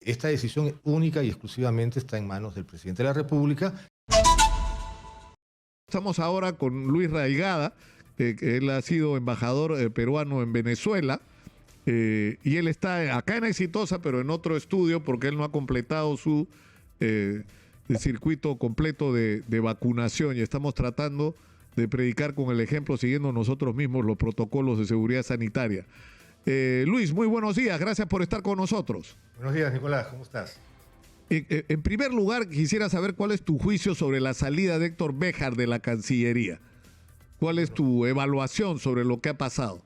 esta decisión única y exclusivamente está en manos del presidente de la República. Estamos ahora con Luis Raigada, que él ha sido embajador peruano en Venezuela, y él está acá en Exitosa, pero en otro estudio, porque él no ha completado su circuito completo de vacunación, y estamos tratando de predicar con el ejemplo, siguiendo nosotros mismos los protocolos de seguridad sanitaria. Luis, muy buenos días, gracias por estar con nosotros. Buenos días, Nicolás, ¿cómo estás? En primer lugar, quisiera saber cuál es tu juicio sobre la salida de Héctor Béjar de la Cancillería. ¿Cuál es tu evaluación sobre lo que ha pasado?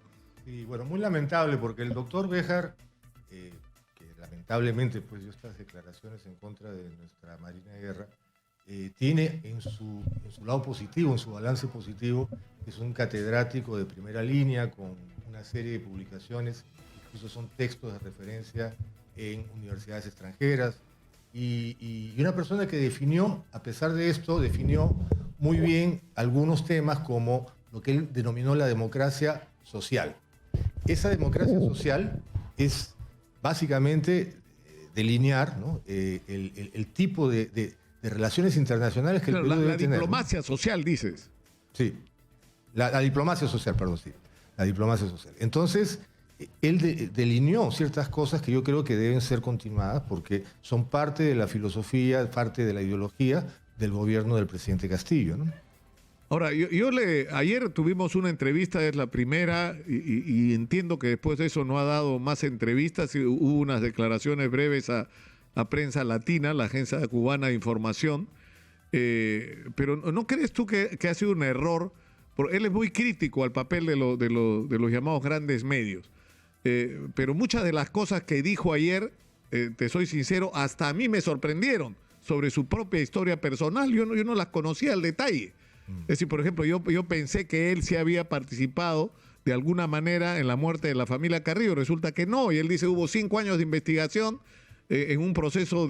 Sí, bueno, muy lamentable porque el doctor Béjar, que lamentablemente pues dio estas declaraciones en contra de nuestra Marina de Guerra, tiene en su lado positivo, en su balance positivo, que es un catedrático de primera línea con una serie de publicaciones, incluso son textos de referencia en universidades extranjeras, y una persona que definió, a pesar de esto, definió muy bien algunos temas como lo que él denominó la democracia social. Esa democracia social es básicamente delinear, ¿no? el tipo de relaciones internacionales que el Perú debe la tener, diplomacia, ¿no? social, dices. Sí, la diplomacia social, perdón, sí. La diplomacia social. Entonces, él delineó ciertas cosas que yo creo que deben ser continuadas porque son parte de la filosofía, parte de la ideología del gobierno del presidente Castillo, ¿no? Ahora, ayer tuvimos una entrevista, es la primera, y entiendo que después de eso no ha dado más entrevistas, y hubo unas declaraciones breves a Prensa Latina, la agencia cubana de información, pero ¿no crees tú que ha sido un error? Porque él es muy crítico al papel de los llamados grandes medios, pero muchas de las cosas que dijo ayer, te soy sincero, hasta a mí me sorprendieron sobre su propia historia personal, yo no las conocía al detalle. Es decir, por ejemplo, yo pensé que él sí había participado de alguna manera en la muerte de la familia Carrillo, resulta que no, y él dice hubo 5 años de investigación en un proceso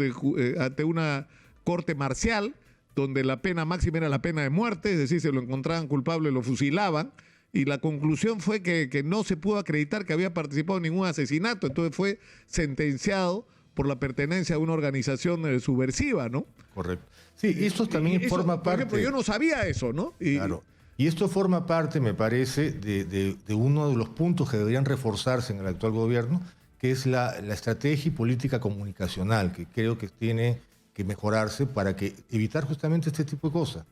ante una corte marcial, donde la pena máxima era la pena de muerte, es decir, se lo encontraban culpable, lo fusilaban, y la conclusión fue que no se pudo acreditar que había participado en ningún asesinato, entonces fue sentenciado por la pertenencia a una organización subversiva, ¿no? Correcto. Sí, y esto también forma parte... Por ejemplo, yo no sabía eso, ¿no? Claro. Y esto forma parte, me parece, de uno de los puntos que deberían reforzarse en el actual gobierno, que es la estrategia y política comunicacional, que creo que tiene que mejorarse para evitar justamente este tipo de cosas.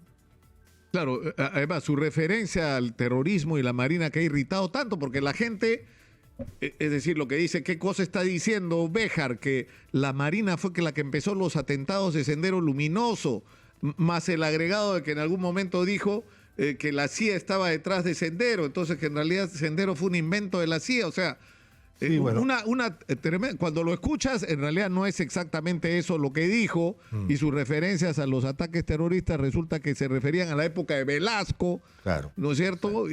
Claro, además, su referencia al terrorismo y la Marina que ha irritado tanto, porque la gente... Es decir, lo que dice, ¿qué cosa está diciendo Béjar? Que la Marina fue la que empezó los atentados de Sendero Luminoso, más el agregado de que en algún momento dijo que la CIA estaba detrás de Sendero, entonces que en realidad Sendero fue un invento de la CIA, o sea, sí, bueno. Cuando lo escuchas, en realidad no es exactamente eso lo que dijo, y sus referencias a los ataques terroristas resulta que se referían a la época de Velasco, claro, ¿no es cierto?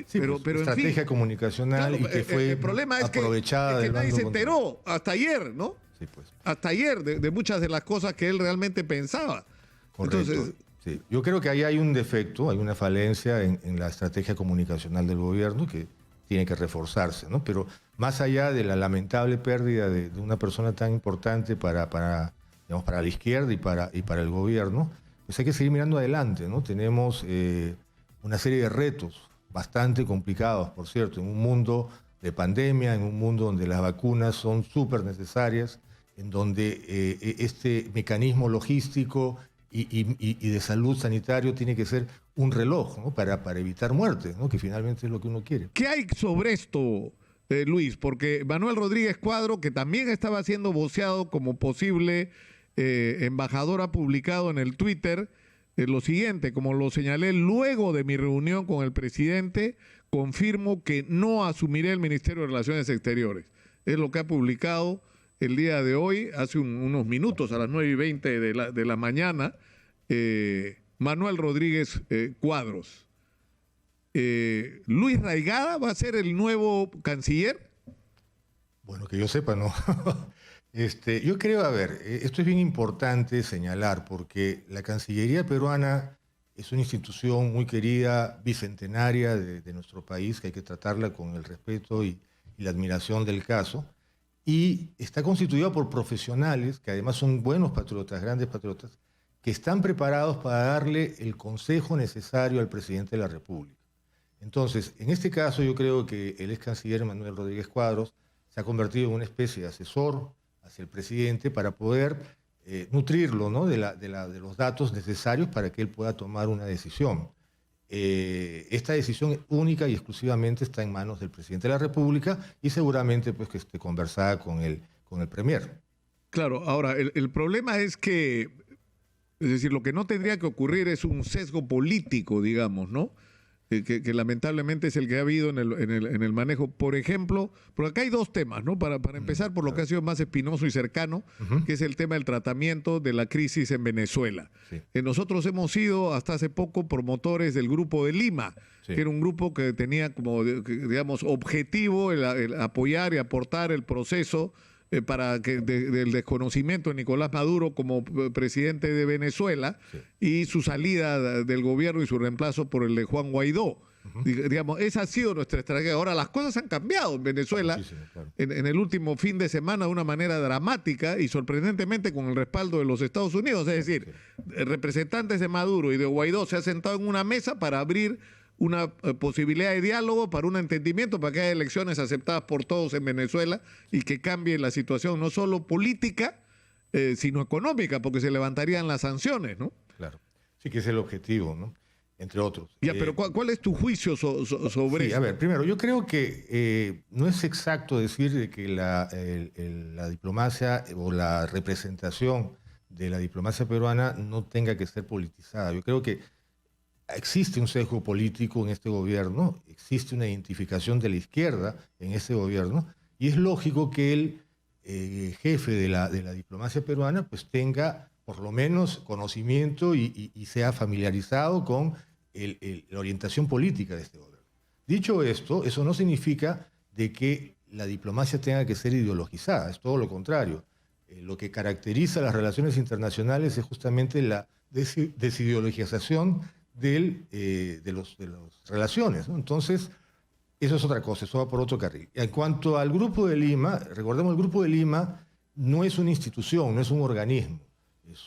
Sí, pero estrategia en fin, comunicacional, claro, y que fue el problema es aprovechada que nadie se enteró hasta ayer, ¿no? Sí, pues. Hasta ayer de muchas de las cosas que él realmente pensaba. Correcto. Entonces, sí. Yo creo que ahí hay un defecto, hay una falencia en la estrategia comunicacional del gobierno que tiene que reforzarse, ¿no? Pero más allá de la lamentable pérdida de una persona tan importante para la izquierda y para el gobierno, pues hay que seguir mirando adelante, ¿no? Tenemos una serie de retos bastante complicados, por cierto, en un mundo de pandemia, en un mundo donde las vacunas son súper necesarias, en donde este mecanismo logístico y de salud sanitario tiene que ser un reloj, ¿no? para evitar muertes, ¿no? Que finalmente es lo que uno quiere. ¿Qué hay sobre esto, Luis? Porque Manuel Rodríguez Cuadro, que también estaba siendo voceado como posible embajador, ha publicado en el Twitter lo siguiente: como lo señalé luego de mi reunión con el presidente, confirmo que no asumiré el Ministerio de Relaciones Exteriores. Es lo que ha publicado el día de hoy, hace unos minutos, a las 9:20 de la mañana, Manuel Rodríguez Cuadros. ¿Luis Raigada va a ser el nuevo canciller? Bueno, que yo sepa, no. Yo creo, a ver, esto es bien importante señalar, porque la Cancillería peruana es una institución muy querida, bicentenaria de nuestro país, que hay que tratarla con el respeto y la admiración del caso. y está constituida por profesionales que además son buenos patriotas, grandes patriotas, que están preparados para darle el consejo necesario al presidente de la República. Entonces, en este caso yo creo que el ex canciller Manuel Rodríguez Cuadros se ha convertido en una especie de asesor hacia el presidente para poder nutrirlo, ¿no?, de los datos necesarios para que él pueda tomar una decisión. Esta decisión única y exclusivamente está en manos del presidente de la República y seguramente pues, que esté conversada con el premier. Claro, ahora, el problema es que, es decir, lo que no tendría que ocurrir es un sesgo político, digamos, ¿no? Que lamentablemente es el que ha habido en el manejo. Por ejemplo, porque acá hay dos temas, ¿no? Para empezar por lo que ha sido más espinoso y cercano, que es el tema del tratamiento de la crisis en Venezuela. Sí. Nosotros hemos sido hasta hace poco promotores del Grupo de Lima, Sí. que era un grupo que tenía como, digamos, objetivo el apoyar y aportar el proceso para que del desconocimiento de Nicolás Maduro como presidente de Venezuela, Sí. y su salida del gobierno y su reemplazo por el de Juan Guaidó. Digamos, esa ha sido nuestra estrategia. Ahora, las cosas han cambiado en Venezuela Claro. en el último fin de semana de una manera dramática y sorprendentemente con el respaldo de los Estados Unidos. Es decir, representantes de Maduro y de Guaidó se han sentado en una mesa para abrir una posibilidad de diálogo, para un entendimiento, para que haya elecciones aceptadas por todos en Venezuela y que cambie la situación no solo política, sino económica, porque se levantarían las sanciones, ¿no? Claro. Sí, que es el objetivo, ¿no? Entre otros. Ya, pero ¿cuál es tu juicio sobre Sí, eso? a ver, primero, yo creo que no es exacto decir de que la diplomacia o la representación de la diplomacia peruana no tenga que ser politizada. Yo creo que existe un sesgo político en este gobierno, existe una identificación de la izquierda en este gobierno, y es lógico que el jefe de la diplomacia peruana pues tenga por lo menos conocimiento y sea familiarizado con la orientación política de este gobierno. Dicho esto, eso no significa de que la diplomacia tenga que ser ideologizada, es todo lo contrario. Lo que caracteriza las relaciones internacionales es justamente la desideologización de las relaciones, ¿no? Entonces, eso es otra cosa, eso va por otro carril. En cuanto al Grupo de Lima, recordemos, el Grupo de Lima no es una institución, no es un organismo. Es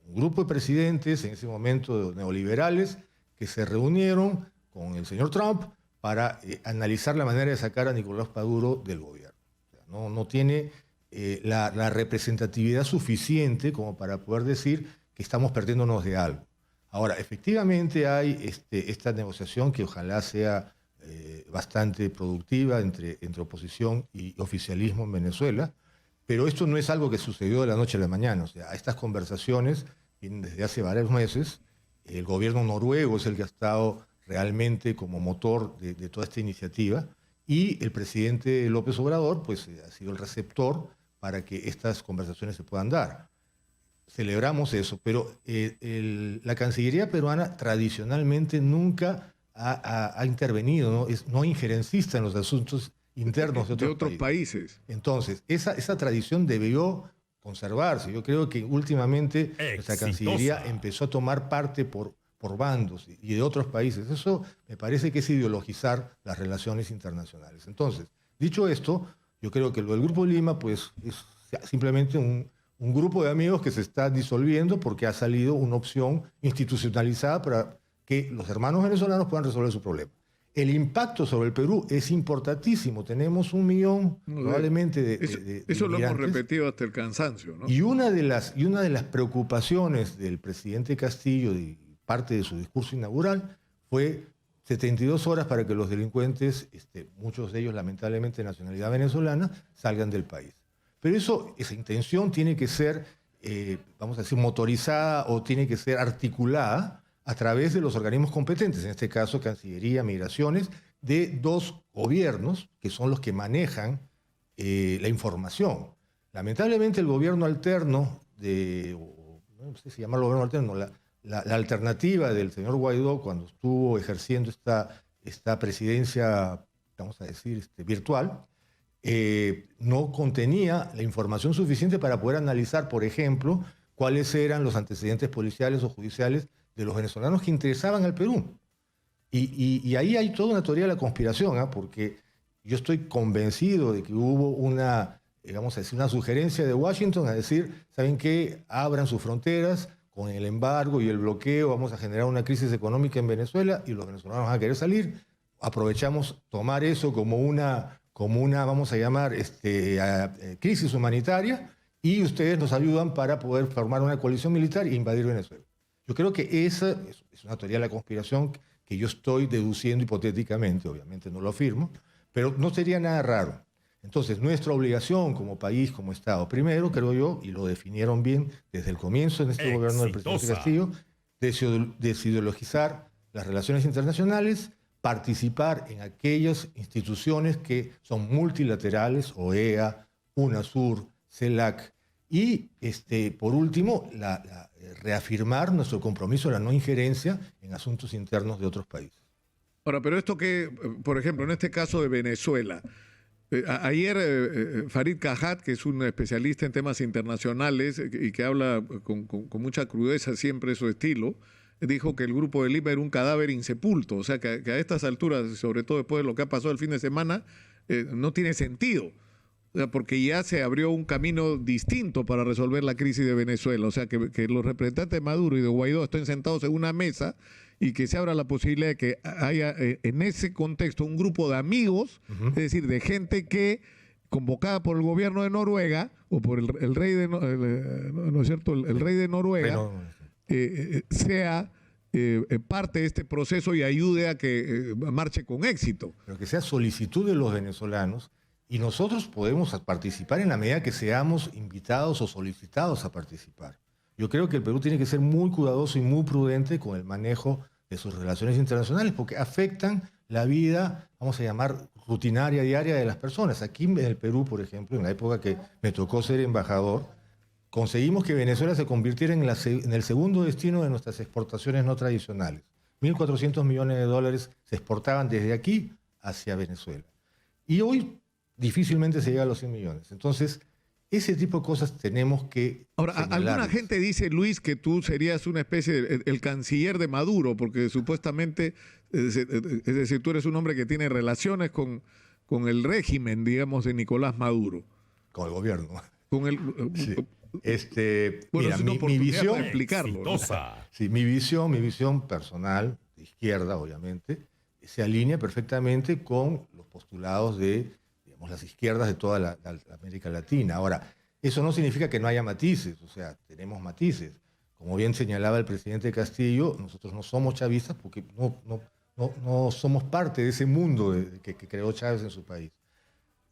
un grupo de presidentes, en ese momento neoliberales, que se reunieron con el señor Trump para analizar la manera de sacar a Nicolás Maduro del gobierno. O sea, no tiene la representatividad suficiente como para poder decir que estamos perdiéndonos de algo. Ahora, efectivamente hay esta negociación que ojalá sea bastante productiva entre oposición y oficialismo en Venezuela, pero esto no es algo que sucedió de la noche a la mañana. O sea, estas conversaciones vienen desde hace varios meses. El gobierno noruego es el que ha estado realmente como motor de toda esta iniciativa, y el presidente López Obrador pues, ha sido el receptor para que estas conversaciones se puedan dar. Celebramos eso, pero la Cancillería peruana tradicionalmente nunca ha intervenido, ¿no? Es no injerencista en los asuntos internos de otros países. Entonces, esa tradición debió conservarse. Yo creo que últimamente nuestra Cancillería empezó a tomar parte por bandos y de otros países. Eso me parece que es ideologizar las relaciones internacionales. Entonces, dicho esto, yo creo que lo del Grupo de Lima pues, es simplemente un grupo de amigos que se está disolviendo porque ha salido una opción institucionalizada para que los hermanos venezolanos puedan resolver su problema. El impacto sobre el Perú es importantísimo. Tenemos 1 millón probablemente de eso lo hemos repetido hasta el cansancio, ¿no? Y una de las preocupaciones del presidente Castillo y parte de su discurso inaugural fue 72 horas para que los delincuentes, muchos de ellos lamentablemente de nacionalidad venezolana, salgan del país. Pero esa intención tiene que ser, vamos a decir, motorizada o tiene que ser articulada a través de los organismos competentes, en este caso Cancillería, Migraciones, de 2 gobiernos que son los que manejan la información. Lamentablemente el gobierno alterno, no sé si llamarlo gobierno alterno, la alternativa del señor Guaidó cuando estuvo ejerciendo esta presidencia, vamos a decir, virtual, no contenía la información suficiente para poder analizar, por ejemplo, cuáles eran los antecedentes policiales o judiciales de los venezolanos que interesaban al Perú. Y ahí hay toda una teoría de la conspiración, porque yo estoy convencido de que hubo una vamos a decir, una sugerencia de Washington a decir, ¿saben qué? Abran sus fronteras, con el embargo y el bloqueo vamos a generar una crisis económica en Venezuela y los venezolanos van a querer salir. Aprovechamos tomar eso como una vamos a llamar, crisis humanitaria, y ustedes nos ayudan para poder formar una coalición militar e invadir Venezuela. Yo creo que esa es una teoría de la conspiración que yo estoy deduciendo hipotéticamente, obviamente no lo afirmo, pero no sería nada raro. Entonces, nuestra obligación como país, como Estado, primero, creo yo, y lo definieron bien desde el comienzo en este gobierno del presidente Castillo, desideologizar las relaciones internacionales, participar en aquellas instituciones que son multilaterales, OEA, UNASUR, CELAC, y por último, reafirmar nuestro compromiso a la no injerencia en asuntos internos de otros países. Ahora, pero esto que, por ejemplo, en este caso de Venezuela, ayer Farid Cajat, que es un especialista en temas internacionales y que habla con mucha crudeza, siempre su estilo, dijo que el grupo de Lima era un cadáver insepulto, o sea que a estas alturas, sobre todo después de lo que ha pasado el fin de semana, no tiene sentido, o sea, porque ya se abrió un camino distinto para resolver la crisis de Venezuela, o sea que los representantes de Maduro y de Guaidó estén sentados en una mesa y que se abra la posibilidad de que haya en ese contexto un grupo de amigos, es decir, de gente que convocada por el gobierno de Noruega o por el rey de ¿no es cierto? El rey de Noruega sea parte de este proceso y ayude a que marche con éxito. Pero que sea solicitud de los venezolanos y nosotros podemos participar en la medida que seamos invitados o solicitados a participar. Yo creo que el Perú tiene que ser muy cuidadoso y muy prudente con el manejo de sus relaciones internacionales porque afectan la vida, vamos a llamar, rutinaria, diaria de las personas. Aquí en el Perú, por ejemplo, en la época que me tocó ser embajador, conseguimos que Venezuela se convirtiera en el segundo destino de nuestras exportaciones no tradicionales. 1.400 millones de dólares se exportaban desde aquí hacia Venezuela. Y hoy difícilmente se llega a los 100 millones. Entonces, ese tipo de cosas tenemos que Ahora, alguna gente dice, Luis, que tú serías una especie de el canciller de Maduro, porque supuestamente, es decir, tú eres un hombre que tiene relaciones con el régimen, digamos, de Nicolás Maduro. Con el gobierno. Con el... Sí. Bueno, mira, mi visión, para explicarlo, ¿no? Sí, mi visión personal, de izquierda, obviamente, se alinea perfectamente con los postulados de las izquierdas de toda la América Latina. Ahora, eso no significa que no haya matices, o sea, tenemos matices. Como bien señalaba el presidente Castillo, nosotros no somos chavistas porque no somos parte de ese mundo que creó Chávez en su país.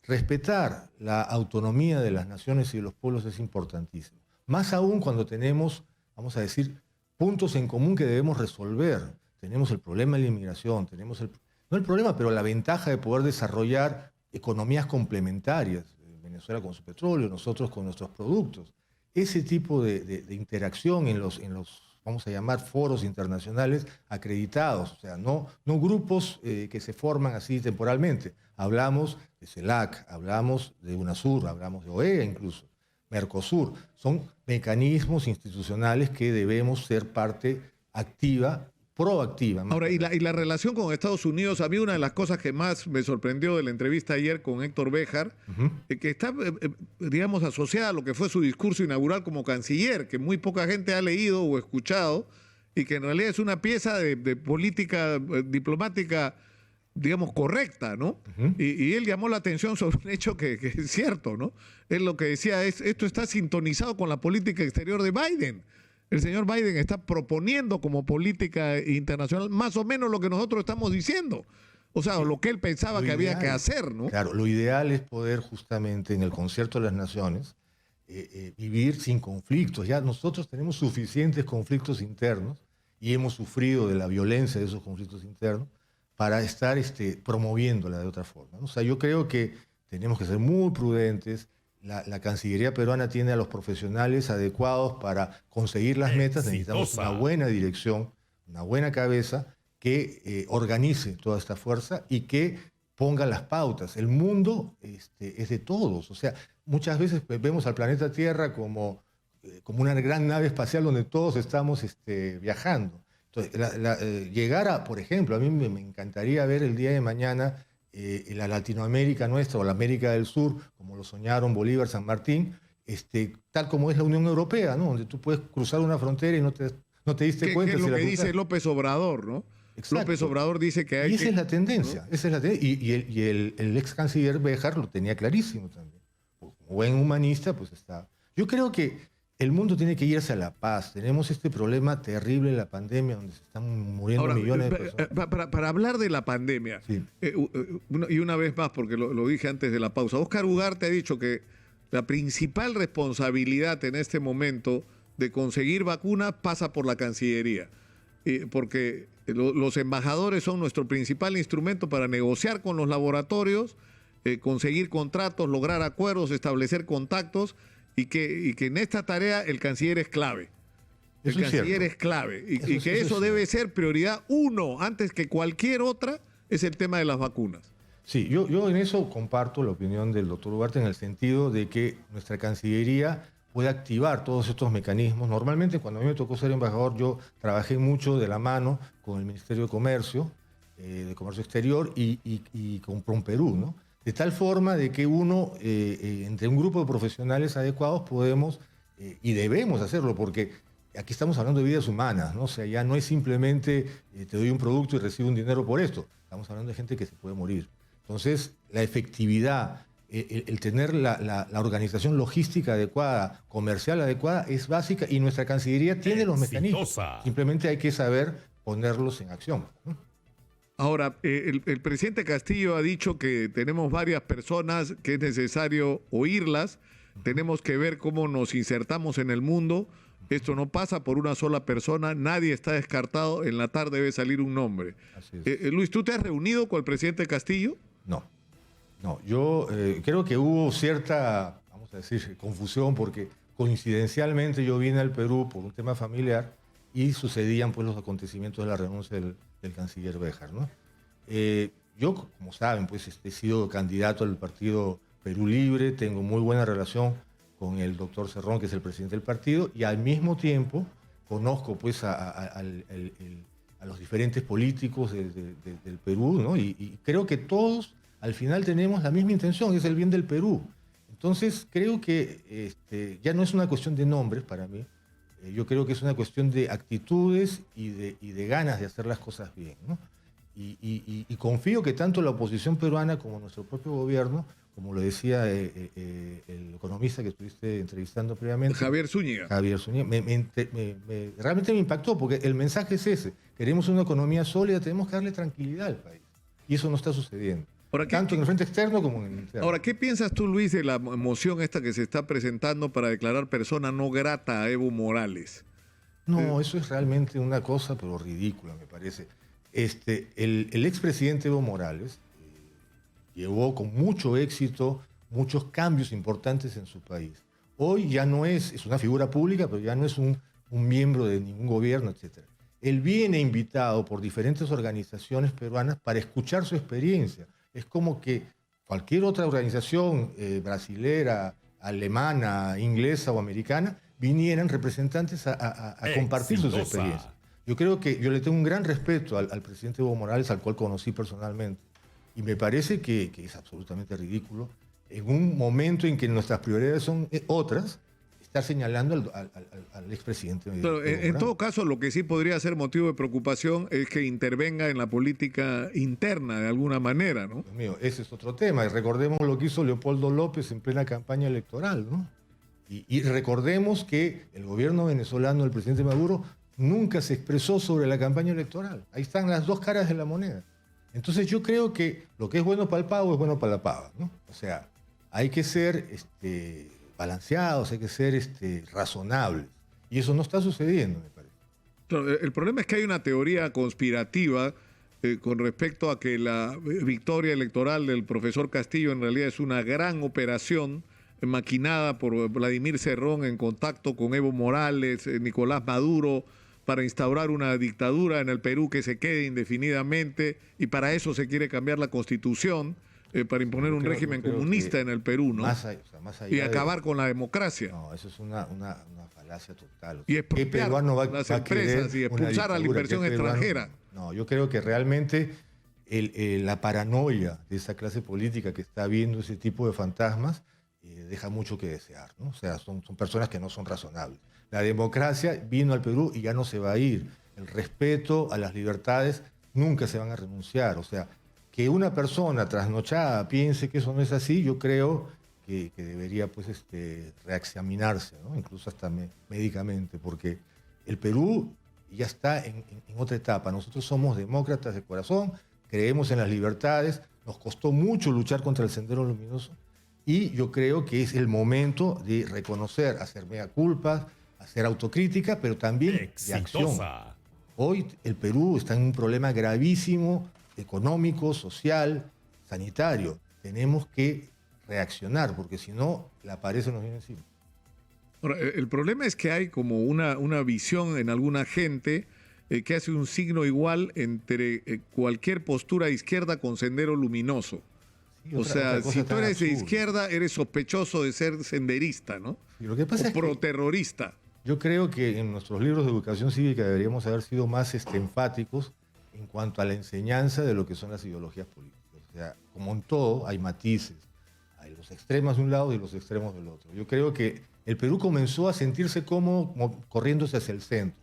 Respetar la autonomía de las naciones y de los pueblos es importantísimo. Más aún cuando tenemos, vamos a decir, puntos en común que debemos resolver. Tenemos el problema de la inmigración, no el problema, pero la ventaja de poder desarrollar economías complementarias, Venezuela con su petróleo, nosotros con nuestros productos. Ese tipo de interacción en los, vamos a llamar, foros internacionales acreditados, o sea, no grupos que se forman así temporalmente. Hablamos de CELAC, hablamos de UNASUR, hablamos de OEA incluso, Mercosur. Son mecanismos institucionales que debemos ser parte activa, proactiva. Ahora, y la relación con Estados Unidos, a mí una de las cosas que más me sorprendió de la entrevista ayer con Héctor Béjar, que está, digamos, asociada a lo que fue su discurso inaugural como canciller, que muy poca gente ha leído o escuchado, y que en realidad es una pieza de política diplomática, digamos, correcta, ¿no? Y él llamó la atención sobre un hecho que es cierto, ¿no? Él lo que decía es, esto está sintonizado con la política exterior de Biden. El señor Biden está proponiendo como política internacional más o menos lo que nosotros estamos diciendo. O sea, lo que él pensaba que había que hacer, ¿no? Claro, lo ideal es poder justamente en el concierto de las naciones vivir sin conflictos. Ya nosotros tenemos suficientes conflictos internos y hemos sufrido de la violencia de esos conflictos internos para estar promoviéndola de otra forma, ¿no? O sea, yo creo que tenemos que ser muy prudentes. La Cancillería peruana tiene a los profesionales adecuados para conseguir las metas. Necesitamos una buena dirección, una buena cabeza que organice toda esta fuerza y que ponga las pautas. El mundo es de todos. O sea, muchas veces vemos al planeta Tierra como una gran nave espacial donde todos estamos viajando. Entonces, llegar a, por ejemplo, a mí me encantaría ver el día de mañana la Latinoamérica nuestra o la América del Sur, como lo soñaron Bolívar, San Martín, tal como es la Unión Europea, ¿no? Donde tú puedes cruzar una frontera y no te diste cuenta. ¿Qué es si lo la que dice cruzaste? López Obrador, ¿no? Exacto. López Obrador dice que hay y esa que... es la tendencia, ¿no? esa es la tendencia. Y el ex canciller Béjar lo tenía clarísimo también. Como buen humanista, pues está. Yo creo que el mundo tiene que irse a la paz. Tenemos este problema terrible de la pandemia, donde se están muriendo Ahora, millones de personas. para hablar de la pandemia, Sí. y una vez más, porque lo dije antes de la pausa, Óscar Ugarte ha dicho que la principal responsabilidad en este momento de conseguir vacunas pasa por la Cancillería, porque los embajadores son nuestro principal instrumento para negociar con los laboratorios, conseguir contratos, lograr acuerdos, establecer contactos, y que en esta tarea el canciller es clave. El canciller es clave. Y que eso debe ser prioridad uno, antes que cualquier otra, es el tema de las vacunas. Sí, yo en eso comparto la opinión del doctor Ugarte en el sentido de que nuestra Cancillería puede activar todos estos mecanismos. Normalmente cuando a mí me tocó ser embajador, yo trabajé mucho de la mano con el Ministerio de Comercio Exterior y con PROMPERÚ, ¿no? De tal forma de que uno, entre un grupo de profesionales adecuados, podemos y debemos hacerlo, porque aquí estamos hablando de vidas humanas, ¿no? O sea, ya no es simplemente te doy un producto y recibo un dinero por esto. Estamos hablando de gente que se puede morir. Entonces, la efectividad, el tener la organización logística adecuada, comercial adecuada, es básica y nuestra Cancillería tiene los mecanismos. Simplemente hay que saber ponerlos en acción, ¿no? Ahora, el presidente Castillo ha dicho que tenemos varias personas que es necesario oírlas, tenemos que ver cómo nos insertamos en el mundo. Esto no pasa por una sola persona, nadie está descartado, en la tarde debe salir un nombre. Así es. Luis, ¿tú te has reunido con el presidente Castillo? No, yo creo que hubo cierta, vamos a decir, confusión porque coincidencialmente yo vine al Perú por un tema familiar y sucedían pues los acontecimientos de la renuncia del canciller Béjar, ¿no? Yo, como saben, pues he sido candidato al partido Perú Libre, tengo muy buena relación con el doctor Cerrón, que es el presidente del partido, y al mismo tiempo conozco pues a los diferentes políticos del Perú, ¿no? Y creo que todos al final tenemos la misma intención, es el bien del Perú. Entonces creo que ya no es una cuestión de nombres para mí, yo creo que es una cuestión de actitudes y de ganas de hacer las cosas bien, ¿no? Y confío que tanto la oposición peruana como nuestro propio gobierno, como lo decía el economista que estuviste entrevistando previamente, Javier Zúñiga. Realmente me impactó porque el mensaje es ese. Queremos una economía sólida, tenemos que darle tranquilidad al país. Y eso no está sucediendo. Ahora, tanto en el frente externo como en el interno. Ahora, ¿qué piensas tú, Luis, de la moción esta que se está presentando para declarar persona no grata a Evo Morales? No, eso es realmente una cosa, pero ridícula, me parece. El expresidente Evo Morales llevó con mucho éxito muchos cambios importantes en su país. Hoy ya no es una figura pública, pero ya no es un miembro de ningún gobierno, etc. Él viene invitado por diferentes organizaciones peruanas para escuchar su experiencia. Es como que cualquier otra organización brasilera, alemana, inglesa o americana vinieran representantes a compartir sus experiencias. Yo creo que yo le tengo un gran respeto al presidente Evo Morales, al cual conocí personalmente, y me parece que es absolutamente ridículo, en un momento en que nuestras prioridades son otras, estar señalando al expresidente. Pero, en todo caso, lo que sí podría ser motivo de preocupación es que intervenga en la política interna de alguna manera, ¿no? Dios mío, ese es otro tema. Y recordemos lo que hizo Leopoldo López en plena campaña electoral, ¿no? Y recordemos que el gobierno venezolano del presidente Maduro nunca se expresó sobre la campaña electoral. Ahí están las dos caras de la moneda. Entonces yo creo que lo que es bueno para el pavo es bueno para la pava, ¿no? O sea, hay que ser balanceados, hay que ser razonables. Y eso no está sucediendo, me parece. Claro, el problema es que hay una teoría conspirativa con respecto a que la victoria electoral del profesor Castillo en realidad es una gran operación maquinada por Vladimir Cerrón en contacto con Evo Morales, Nicolás Maduro, para instaurar una dictadura en el Perú que se quede indefinidamente, y para eso se quiere cambiar la Constitución, para imponer un régimen comunista en el Perú, ¿no? Más allá y acabar con la democracia. No, eso es una falacia total. Y expropiar las empresas y expulsar a la inversión extranjera. No, yo creo que realmente la paranoia de esa clase política que está viendo ese tipo de fantasmas deja mucho que desear, ¿no? O sea, son personas que no son razonables. La democracia vino al Perú y ya no se va a ir. El respeto a las libertades nunca se van a renunciar. O sea, que una persona trasnochada piense que eso no es así, yo creo que debería pues, reexaminarse, ¿no? Incluso hasta médicamente, porque el Perú ya está en otra etapa. Nosotros somos demócratas de corazón, creemos en las libertades, nos costó mucho luchar contra el Sendero Luminoso y yo creo que es el momento de reconocer, hacer mea culpa, hacer autocrítica, pero también de acción. Hoy el Perú está en un problema gravísimo, económico, social, sanitario. Tenemos que reaccionar, porque si no, la pared se nos viene encima. Ahora, el problema es que hay como una visión en alguna gente que hace un signo igual entre cualquier postura izquierda con Sendero Luminoso. Sí, o sea, si tú eres de izquierda, eres sospechoso de ser senderista, ¿no? Y lo que pasa o proterrorista. Yo creo que en nuestros libros de educación cívica deberíamos haber sido más enfáticos en cuanto a la enseñanza de lo que son las ideologías políticas. O sea, como en todo, hay matices. Hay los extremos de un lado y los extremos del otro. Yo creo que el Perú comenzó a sentirse como corriéndose hacia el centro.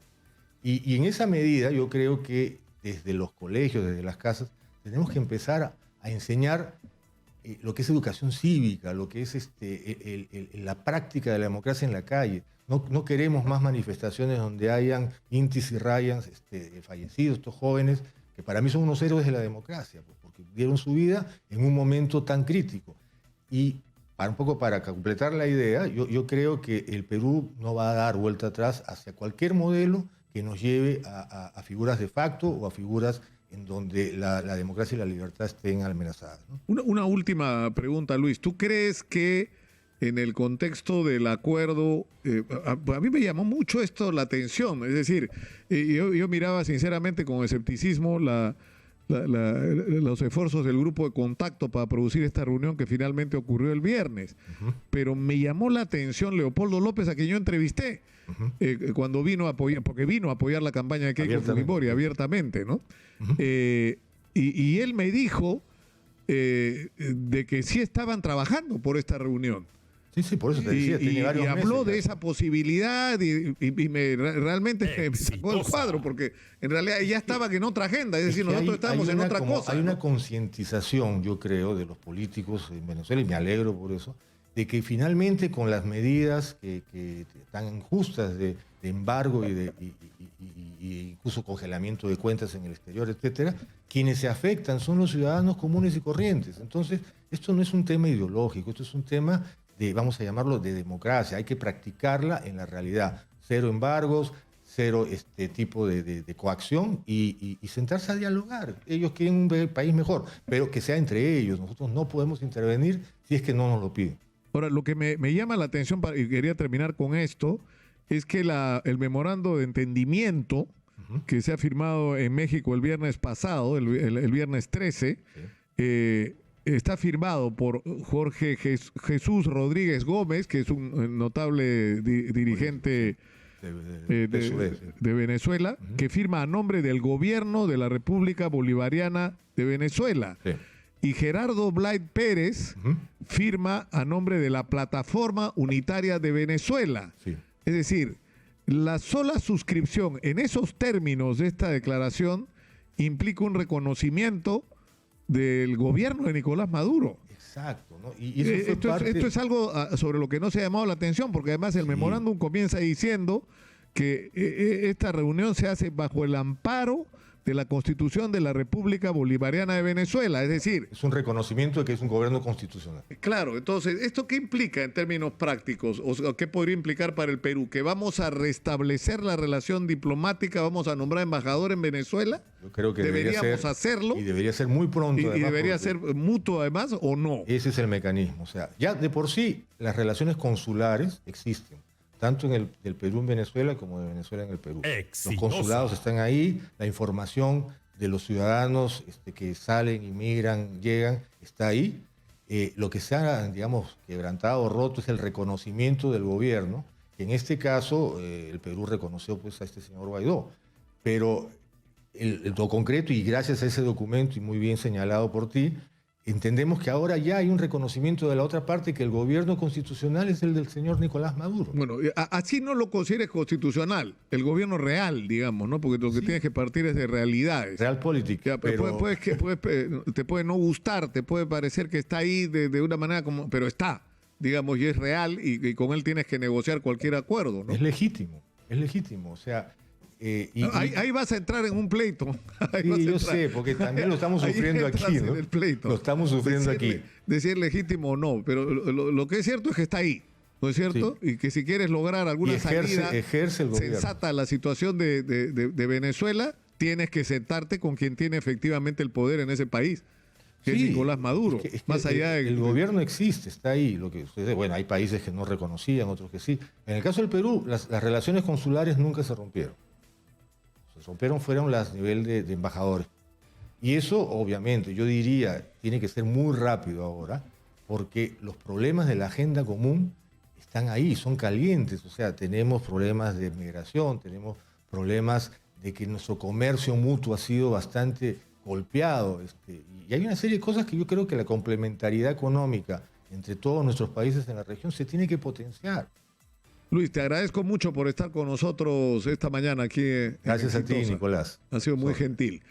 Y en esa medida yo creo que desde los colegios, desde las casas, tenemos que empezar a enseñar lo que es educación cívica, lo que es la práctica de la democracia en la calle. No queremos más manifestaciones donde hayan Intis y Ryans fallecidos, estos jóvenes, que para mí son unos héroes de la democracia, pues, porque dieron su vida en un momento tan crítico. Y un poco para completar la idea, yo creo que el Perú no va a dar vuelta atrás hacia cualquier modelo que nos lleve a figuras de facto o a figuras en donde la democracia y la libertad estén amenazadas, ¿no? Una última pregunta, Luis. ¿Tú crees que en el contexto del acuerdo, a mí me llamó mucho esto la atención? Es decir, yo miraba sinceramente con escepticismo los esfuerzos del grupo de contacto para producir esta reunión que finalmente ocurrió el viernes. Pero me llamó la atención Leopoldo López, a quien yo entrevisté, cuando vino a apoyar, porque vino a apoyar la campaña de Keiko Fujimori abiertamente, ¿no? Y él me dijo de que sí estaban trabajando por esta reunión. Sí, por eso te decía, tiene varios meses. Y habló de esa posibilidad y realmente me sacó el cuadro, porque en realidad ya estaban en otra agenda, es decir, nosotros estábamos en otra cosa. Hay una concientización, yo creo, de los políticos en Venezuela, y me alegro por eso, de que finalmente con las medidas que tan injustas de embargo y incluso congelamiento de cuentas en el exterior, etcétera, quienes se afectan son los ciudadanos comunes y corrientes. Entonces, esto no es un tema ideológico, esto es un tema vamos a llamarlo, de democracia. Hay que practicarla en la realidad. Cero embargos, cero tipo de coacción y sentarse a dialogar. Ellos quieren un país mejor, pero que sea entre ellos. Nosotros no podemos intervenir si es que no nos lo piden. Ahora, lo que me llama la atención, y quería terminar con esto, es que el memorando de entendimiento que se ha firmado en México el viernes pasado, el viernes 13, sí. Está firmado por Jorge Jesús Rodríguez Gómez, que es un notable dirigente de Venezuela, que firma a nombre del gobierno de la República Bolivariana de Venezuela. Sí. Y Gerardo Blight Pérez firma a nombre de la Plataforma Unitaria de Venezuela. Sí. Es decir, la sola suscripción en esos términos de esta declaración implica un reconocimiento del gobierno de Nicolás Maduro. Exacto, ¿no? Esto es algo sobre lo que no se ha llamado la atención, porque además el memorándum comienza diciendo que esta reunión se hace bajo el amparo de la Constitución de la República Bolivariana de Venezuela, es decir... Es un reconocimiento de que es un gobierno constitucional. Claro, entonces, ¿esto qué implica en términos prácticos? ¿O qué podría implicar para el Perú? ¿Que vamos a restablecer la relación diplomática, vamos a nombrar embajador en Venezuela? Yo creo que deberíamos hacerlo. Y debería ser muy pronto. Y debería ser mutuo además, ¿o no? Ese es el mecanismo. O sea, ya de por sí las relaciones consulares existen, tanto en el Perú en Venezuela como de Venezuela en el Perú. Exitosa. Los consulados están ahí, la información de los ciudadanos que salen, inmigran, llegan, está ahí. Lo que se ha, digamos, quebrantado o roto es el reconocimiento del gobierno, que en este caso el Perú reconoció pues, a este señor Guaidó. Pero lo concreto, y gracias a ese documento, y muy bien señalado por ti, entendemos que ahora ya hay un reconocimiento de la otra parte que el gobierno constitucional es el del señor Nicolás Maduro. Bueno, así no lo consideres constitucional, el gobierno real, digamos, ¿no? Porque lo que tienes que partir es de realidades. Realpolitik. Ya, pero te puede no gustar, te puede parecer que está ahí de una manera como, pero está, digamos, y es real y con él tienes que negociar cualquier acuerdo, ¿no? Es legítimo, o sea... ahí vas a entrar en un pleito. Sí, yo sé, porque también lo estamos sufriendo aquí, ¿no? Lo estamos sufriendo aquí. Decir legítimo o no, pero lo que es cierto es que está ahí, ¿no es cierto? Sí. Y que si quieres lograr alguna salida sensata a la situación de Venezuela, tienes que sentarte con quien tiene efectivamente el poder en ese país, que es Nicolás Maduro. Más allá de... El gobierno existe, está ahí. Lo que ustedes, bueno, hay países que no reconocían, otros que sí. En el caso del Perú, las relaciones consulares nunca se rompieron. Fueron las nivel de embajadores. Y eso, obviamente, yo diría, tiene que ser muy rápido ahora, porque los problemas de la agenda común están ahí, son calientes. O sea, tenemos problemas de migración, tenemos problemas de que nuestro comercio mutuo ha sido bastante golpeado. Y hay una serie de cosas que yo creo que la complementariedad económica entre todos nuestros países en la región se tiene que potenciar. Luis, te agradezco mucho por estar con nosotros esta mañana aquí. Gracias a ti, Nicolás. Ha sido muy gentil.